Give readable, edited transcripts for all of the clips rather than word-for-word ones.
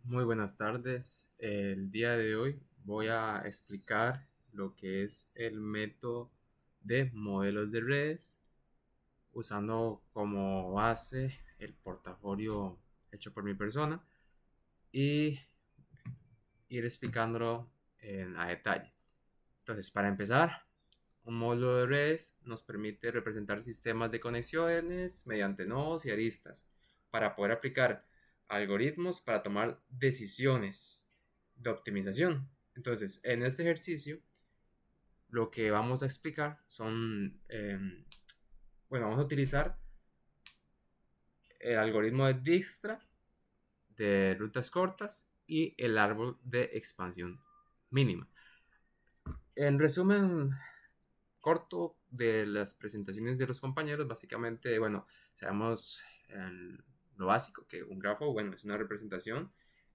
Muy buenas tardes. El día de hoy voy a explicar lo que es el método de modelos de redes usando como base el portafolio hecho por mi persona y ir explicándolo a detalle. Entonces, para empezar, un módulo de redes nos permite representar sistemas de conexiones mediante nodos y aristas para poder aplicar algoritmos para tomar decisiones de optimización. Entonces, en este ejercicio, lo que vamos a explicar son, vamos a utilizar el algoritmo de Dijkstra de rutas cortas y el árbol de expansión mínima. En resumen, corto de las presentaciones de los compañeros, básicamente, sabemos lo básico, que un grafo, es una representación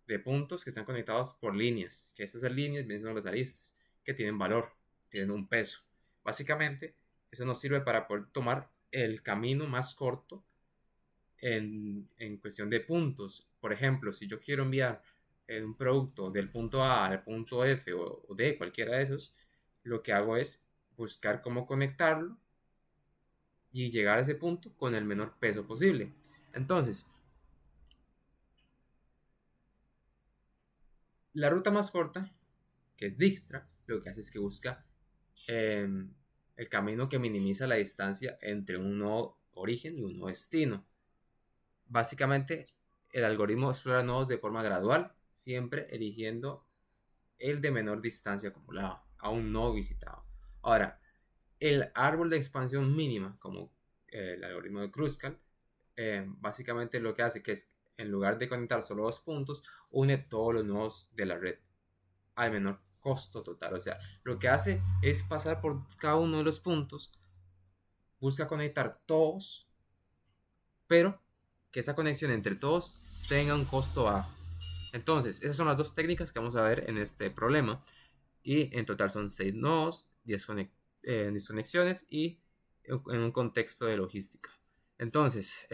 de puntos que están conectados por líneas, que estas líneas vienen siendo las aristas, que tienen valor, tienen un peso. Básicamente, eso nos sirve para poder tomar el camino más corto en cuestión de puntos. Por ejemplo, si yo quiero enviar un producto del punto A al punto F o D, cualquiera de esos, lo que hago es buscar cómo conectarlo y llegar a ese punto con el menor peso posible. Entonces, la ruta más corta, que es Dijkstra, lo que hace es que busca eh, el camino que minimiza la distancia entre un nodo origen y un nodo destino. Básicamente, el algoritmo explora nodos de forma gradual, siempre eligiendo el de menor distancia acumulada, aún no visitado. Ahora, el árbol de expansión mínima, como el algoritmo de Kruskal, básicamente lo que hace que es, en lugar de conectar solo dos puntos, une todos los nodos de la red al menor costo total. O sea, lo que hace es pasar por cada uno de los puntos, busca conectar todos, pero que esa conexión entre todos tenga un costo bajo. Entonces, esas son las dos técnicas que vamos a ver en este problema. Y en total son 6 nodos, 10 conexiones y en un contexto de logística. Entonces,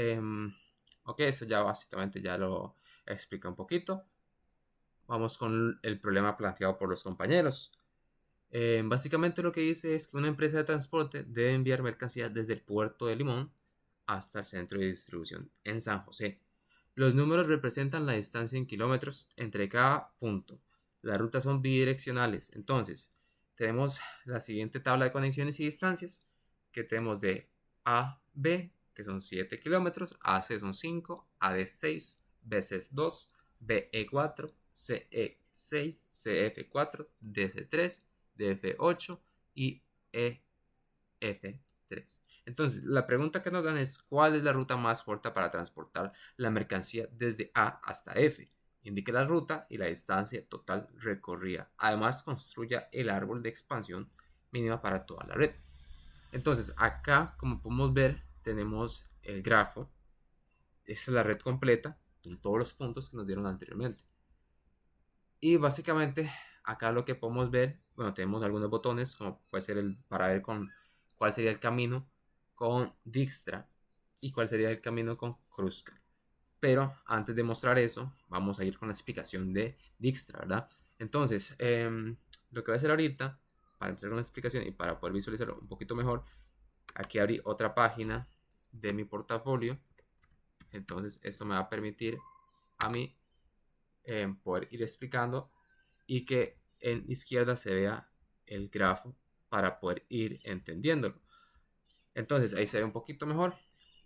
ok, esto ya básicamente ya lo explica un poquito. Vamos con el problema planteado por los compañeros. Básicamente lo que dice es que una empresa de transporte debe enviar mercancías desde el puerto de Limón hasta el centro de distribución en San José. Los números representan la distancia en kilómetros entre cada punto. Las rutas son bidireccionales. Entonces, tenemos la siguiente tabla de conexiones y distancias que tenemos de A, B, que son 7 kilómetros, AC son 5, AD 6, BC 2, BE 4, CE 6, CF 4, DC 3, DF8 y EF3. Entonces, la pregunta que nos dan es, ¿cuál es la ruta más corta para transportar la mercancía desde A hasta F? Indique la ruta y la distancia total recorrida. Además, construya el árbol de expansión mínima para toda la red. Entonces, acá, como podemos ver, tenemos el grafo. Esta es la red completa con todos los puntos que nos dieron anteriormente. Y básicamente acá lo que podemos ver, tenemos algunos botones como puede ser el para ver con cuál sería el camino con Dijkstra y cuál sería el camino con Kruskal. Pero antes de mostrar eso, vamos a ir con la explicación de Dijkstra, ¿verdad? Entonces, lo que voy a hacer ahorita, para empezar con la explicación y para poder visualizarlo un poquito mejor, aquí abrí otra página de mi portafolio. Entonces, esto me va a permitir a mí poder ir explicando y que en izquierda se vea el grafo para poder ir entendiéndolo. Entonces ahí se ve un poquito mejor.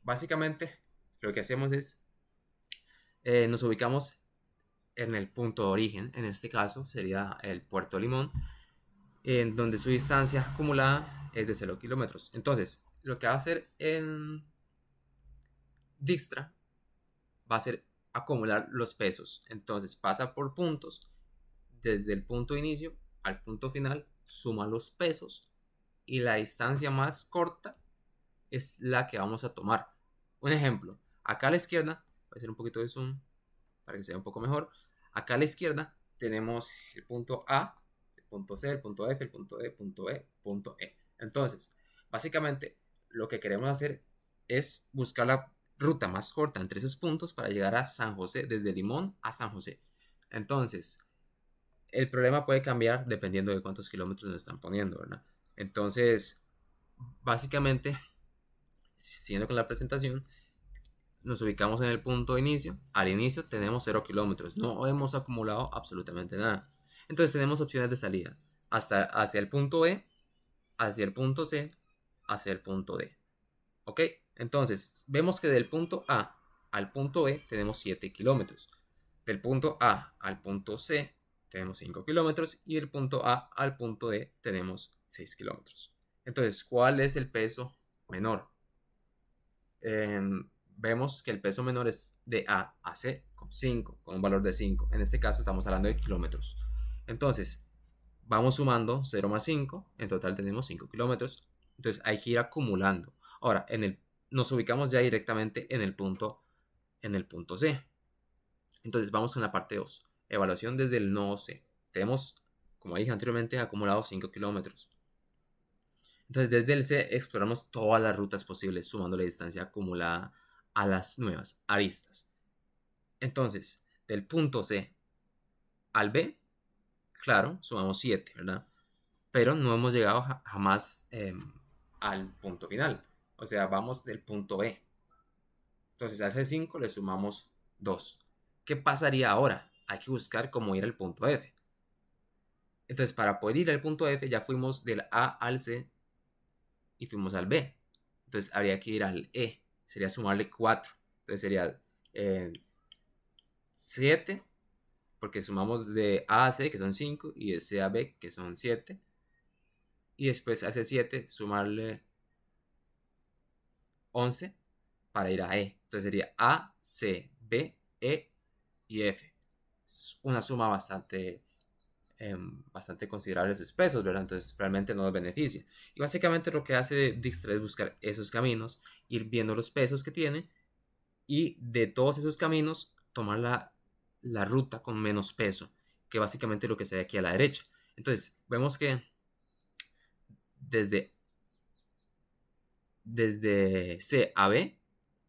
Básicamente lo que hacemos es nos ubicamos en el punto de origen, en este caso sería el Puerto Limón, en donde su distancia acumulada es de 0 kilómetros. Entonces lo que va a hacer en Dijkstra va a ser acumular los pesos. Entonces pasa por puntos desde el punto de inicio al punto final, suma los pesos y la distancia más corta es la que vamos a tomar. Un ejemplo, acá a la izquierda, voy a hacer un poquito de zoom para que se vea un poco mejor. Acá a la izquierda tenemos el punto A, el punto C, el punto F, el punto D, punto E, punto E. Entonces, básicamente lo que queremos hacer es buscar la ruta más corta entre esos puntos para llegar a San José, desde Limón a San José. Entonces, el problema puede cambiar dependiendo de cuántos kilómetros nos están poniendo, ¿verdad? Entonces, básicamente, siguiendo con la presentación, nos ubicamos en el punto de inicio. Al inicio tenemos 0 kilómetros, no hemos acumulado absolutamente nada. Entonces tenemos opciones de salida hacia el punto E, hacia el punto C, hacia el punto D. ¿Ok? Entonces vemos que del punto A al punto E tenemos 7 kilómetros. Del punto A al punto C tenemos 5 kilómetros y del punto A al punto D tenemos 6 kilómetros. Entonces, ¿cuál es el peso menor? Vemos que el peso menor es de A a C con 5, con un valor de 5. En este caso estamos hablando de kilómetros. Entonces, vamos sumando 0 más 5, en total tenemos 5 kilómetros. Entonces hay que ir acumulando. Ahora, nos ubicamos ya directamente en el punto C. Entonces vamos con la parte 2. Evaluación desde el nodo C. Tenemos, como dije anteriormente, acumulado 5 kilómetros. Entonces desde el C exploramos todas las rutas posibles, sumando la distancia acumulada a las nuevas aristas. Entonces, del punto C al B, claro, sumamos 7, ¿verdad? Pero no hemos llegado jamás al punto final. O sea, vamos del punto B. Entonces al C5 le sumamos 2. ¿Qué pasaría ahora? Hay que buscar cómo ir al punto F. Entonces, para poder ir al punto F, ya fuimos del A al C y fuimos al B. Entonces, habría que ir al E. Sería sumarle 4. Entonces, sería 7, porque sumamos de A a C, que son 5, y de C a B, que son 7. Y después a C7, sumarle 11 para ir a E. Entonces, sería A, C, B, E y F. Es una suma bastante considerable sus pesos, ¿verdad? Entonces realmente no nos beneficia. Y básicamente lo que hace Dijkstra es buscar esos caminos, ir viendo los pesos que tiene y de todos esos caminos tomar la ruta con menos peso, que básicamente es lo que se ve aquí a la derecha. Entonces vemos que desde, desde C a B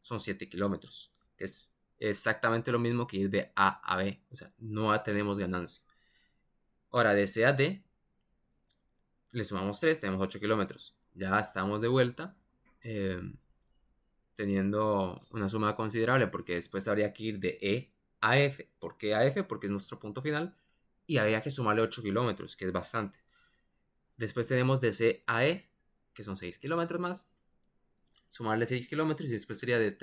son 7 kilómetros, que es exactamente lo mismo que ir de A a B, o sea, no tenemos ganancia. Ahora de C a D le sumamos 3, tenemos 8 kilómetros. Ya estamos de vuelta eh, teniendo una suma considerable porque después habría que ir de E a F. ¿Por qué a F? Porque es nuestro punto final y habría que sumarle 8 kilómetros, que es bastante. Después tenemos de C a E, que son 6 kilómetros más. Sumarle 6 kilómetros y después sería de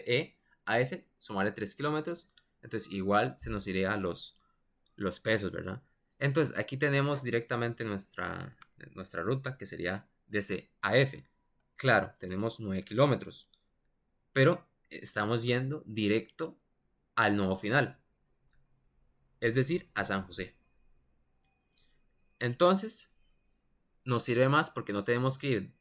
E a F, sumarle 3 kilómetros. Entonces igual se nos iría los pesos, ¿verdad? Entonces aquí tenemos directamente nuestra ruta que sería de C a F. Claro, tenemos 9 kilómetros, pero estamos yendo directo al nodo final, es decir, a San José. Entonces, nos sirve más porque no tenemos que ir,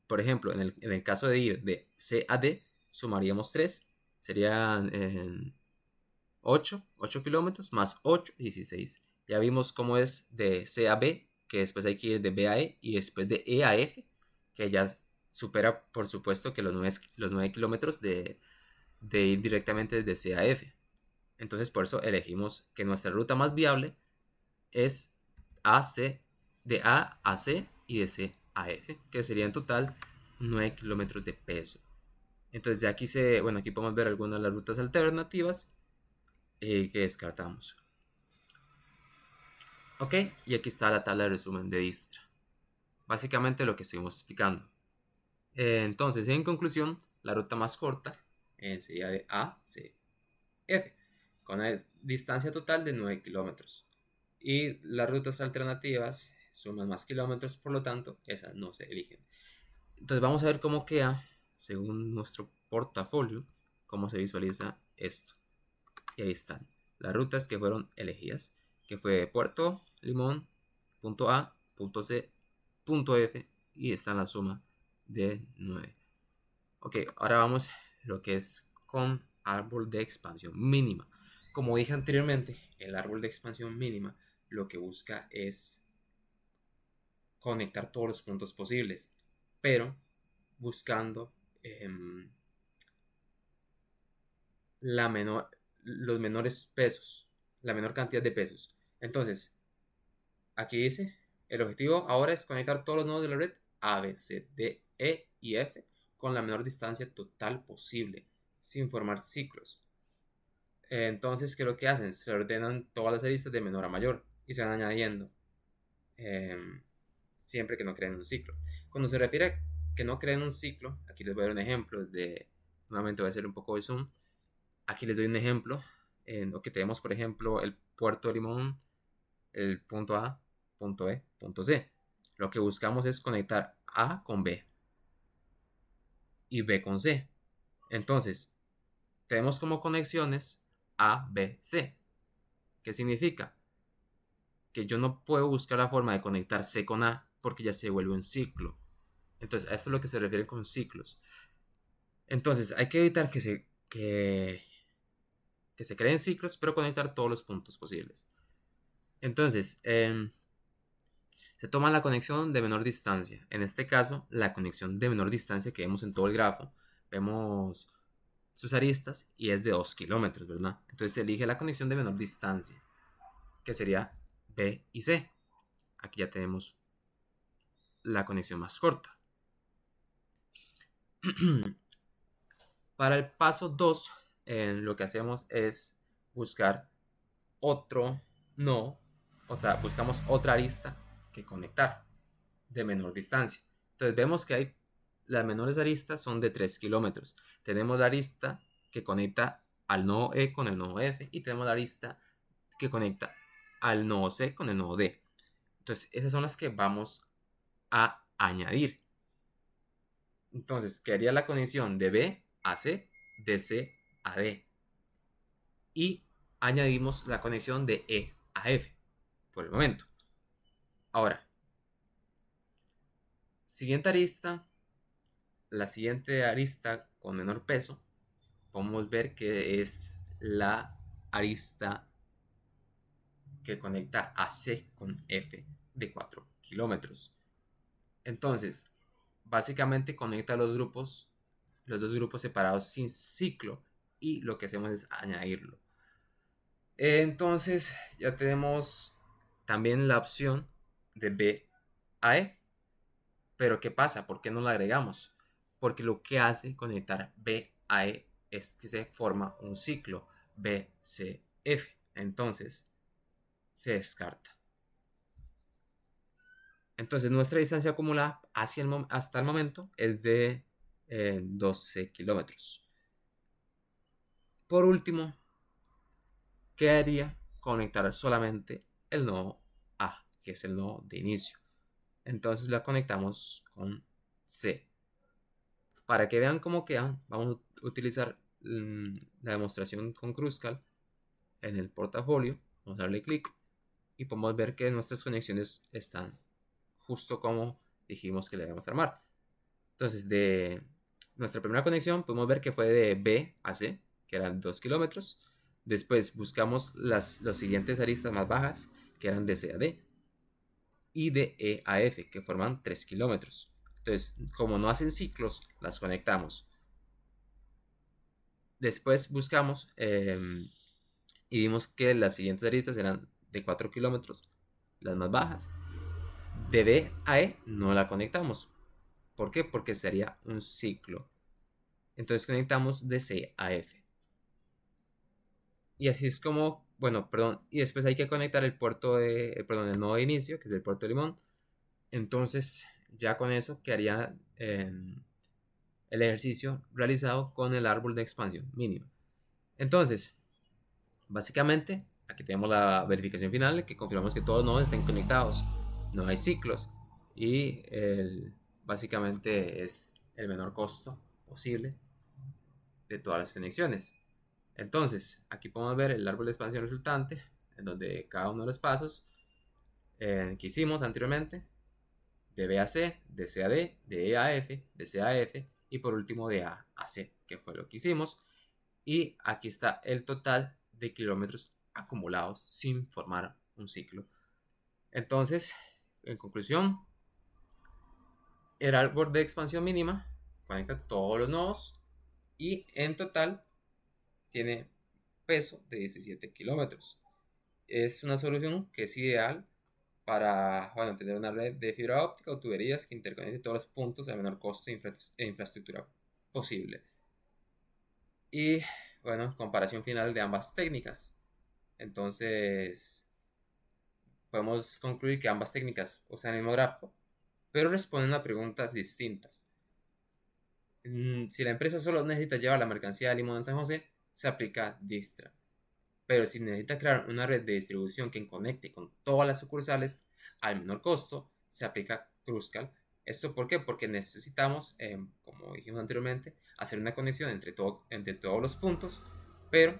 por ejemplo, en el caso de ir de C a D, sumaríamos 3, serían 8 kilómetros, más 8, 16. Ya vimos cómo es de C a B, que después hay que ir de B a E, y después de E a F, que ya supera, por supuesto, que los 9 kilómetros de ir directamente desde C a F. Entonces, por eso elegimos que nuestra ruta más viable es AC, de A a C y de C a F, que sería en total 9 kilómetros de peso. Entonces, ya aquí podemos ver algunas de las rutas alternativas que descartamos. Ok, y aquí está la tabla de resumen de Dijkstra. Básicamente lo que estuvimos explicando. Entonces, en conclusión, la ruta más corta sería de A, C, F, con una distancia total de 9 kilómetros. Y las rutas alternativas suman más kilómetros, por lo tanto, esas no se eligen. Entonces, vamos a ver cómo queda, según nuestro portafolio, cómo se visualiza esto. Y ahí están las rutas que fueron elegidas, que fue Puerto Limón, punto A, punto C, punto F, y está la suma de 9. Ok, ahora vamos lo que es con árbol de expansión mínima. Como dije anteriormente, el árbol de expansión mínima lo que busca es conectar todos los puntos posibles, pero buscando la menor, los menores pesos. la menor cantidad de pesos. Entonces, aquí dice, el objetivo ahora es conectar todos los nodos de la red A, B, C, D, E y F con la menor distancia total posible, sin formar ciclos. Entonces, ¿qué es lo que hacen? Se ordenan todas las aristas de menor a mayor y se van añadiendo siempre que no creen un ciclo. Cuando se refiere a que no creen un ciclo, aquí les voy a dar un ejemplo nuevamente voy a hacer un poco de zoom. Aquí les doy un ejemplo en lo que tenemos, por ejemplo, el puerto de Limón, el punto A, punto E, punto C. Lo que buscamos es conectar A con B y B con C. Entonces, tenemos como conexiones A, B, C. ¿Qué significa? Que yo no puedo buscar la forma de conectar C con A porque ya se vuelve un ciclo. Entonces, a esto es lo que se refiere con ciclos. Entonces, hay que evitar que se creen ciclos, pero conectar todos los puntos posibles. Entonces, se toma la conexión de menor distancia. En este caso, la conexión de menor distancia que vemos en todo el grafo, vemos sus aristas y es de 2 kilómetros, ¿verdad? Entonces se elige la conexión de menor distancia, que sería B y C. Aquí ya tenemos la conexión más corta. Para el paso 2, lo que hacemos es buscar otro nodo, o sea, buscamos otra arista que conectar de menor distancia. Entonces vemos que las menores aristas son de 3 kilómetros. Tenemos la arista que conecta al nodo E con el nodo F y tenemos la arista que conecta al nodo C con el nodo D. Entonces esas son las que vamos a añadir. Entonces quedaría la conexión de B a C, de C a D. Y añadimos la conexión de E a F por el momento. Ahora, siguiente arista, la siguiente arista con menor peso, podemos ver que es la arista que conecta a C con F de 4 kilómetros. Entonces, básicamente conecta los dos grupos separados sin ciclo y lo que hacemos es añadirlo. Entonces, ya tenemos también la opción de B a E. Pero ¿qué pasa? ¿Por qué no la agregamos? Porque lo que hace conectar B a E es que se forma un ciclo BCF. Entonces, se descarta. Entonces, nuestra distancia acumulada hasta el momento es de 12 kilómetros. Por último, quedaría conectar solamente el nodo A, que es el nodo de inicio. Entonces la conectamos con C. Para que vean cómo queda, vamos a utilizar la demostración con Cruzcal en el portafolio. Vamos a darle clic y podemos ver que nuestras conexiones están justo como dijimos que le íbamos a armar. Entonces, de nuestra primera conexión podemos ver que fue de B a C, que eran 2 kilómetros. Después buscamos las siguientes aristas más bajas, que eran de C a D, y de E a F, que forman 3 kilómetros. Entonces, como no hacen ciclos, las conectamos. Después buscamos y vimos que las siguientes aristas eran de 4 kilómetros, las más bajas. De B a E no la conectamos. ¿Por qué? Porque sería un ciclo. Entonces conectamos de C a F. Y así es como, bueno, perdón, y después hay que conectar el el nodo de inicio, que es el puerto de Limón. Entonces, ya con eso quedaría el ejercicio realizado con el árbol de expansión mínimo. Entonces, básicamente, aquí tenemos la verificación final que confirmamos que todos los nodos estén conectados, no hay ciclos y básicamente es el menor costo posible de todas las conexiones. Entonces, aquí podemos ver el árbol de expansión resultante, en donde cada uno de los pasos que hicimos anteriormente, de B a C, de C a D, de E a F, de C a F y por último de A a C, que fue lo que hicimos. Y aquí está el total de kilómetros acumulados sin formar un ciclo. Entonces, en conclusión, el árbol de expansión mínima conecta todos los nodos y en total tiene peso de 17 kilómetros. es una solución que es ideal para, bueno, tener una red de fibra óptica o tuberías que interconecten todos los puntos a menor costo e infraestructura posible. Y bueno, comparación final de ambas técnicas. Entonces, podemos concluir que ambas técnicas usan el mismo grafo, pero responden a preguntas distintas. Si la empresa solo necesita llevar la mercancía de Limón a San José, se aplica Dijkstra. Pero si necesita crear una red de distribución que conecte con todas las sucursales al menor costo, se aplica Cruzcal. ¿Esto por qué? Porque necesitamos, como dijimos anteriormente, hacer una conexión entre todos los puntos, pero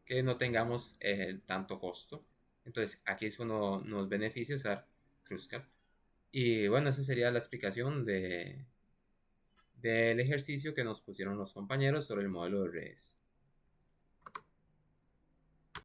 que no tengamos tanto costo. Entonces, aquí es cuando nos beneficia usar Cruzcal. Y bueno, esa sería la explicación del ejercicio que nos pusieron los compañeros sobre el modelo de redes.